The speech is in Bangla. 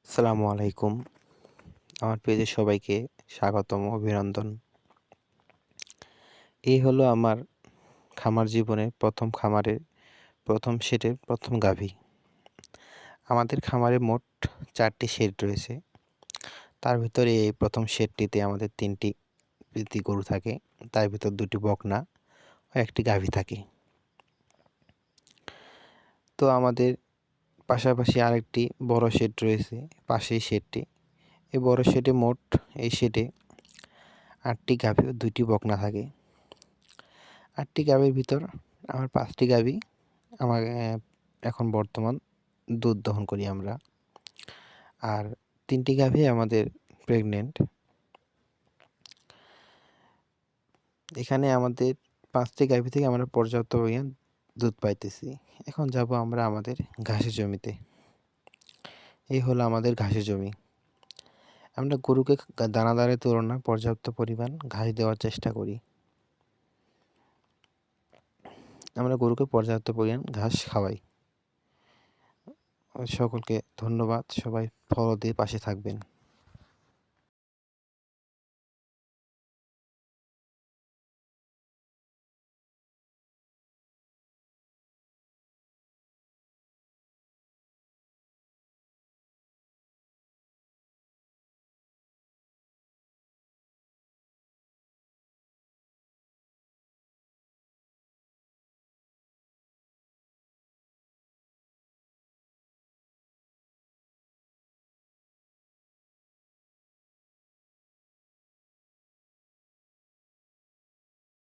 আসসালামু আলাইকুম। আমার পেজে সবাইকে স্বাগতম, অভিনন্দন। এই হলো আমার খামার জীবনের ১ম খামারের ১ম সেটের ১ম গাভী। আমাদের খামারে মোট ৪ টি শেড রয়েছে। তার ভিতরে এই ১ম শেডটিতে আমাদের ৩ টি প্রীতি গরু থাকে। তার ভিতর ২ টি বকনা ও ১ টি গাভী থাকে। তো আমাদের পাশাপাশি আরেকটি বড় শেড রয়েছে, পাশেই শেডটি। এই বড় শেডে মোট এই শেডে ৮ টি গাভী ও ২ টি বকনা থাকে। ৮ টি গাভীর ভিতর আমার ৫ টি গাভী আমার এখন বর্তমান দুধ দহন করি আমরা। আর ৩ টি গাভী আমাদের প্রেগনেন্ট। এখানে আমাদের ৫ টি গাভী থেকে আমরা পর্যাপ্ত পরিমাণ দুধ পাইতেছি। এখন যাব আমরা আমাদের ঘাসের জমিতে। এই হলো আমাদের ঘাসের জমি। আমরা গরুকে দানাদারের তুলনায় পর্যাপ্ত পরিমাণ ঘাস দেওয়ার চেষ্টা করি। আমরা গরুকে পর্যাপ্ত পরিমাণ ঘাস খাওয়াই। সকলকে ধন্যবাদ। সবাই ফলো দিয়ে পাশে থাকবেন।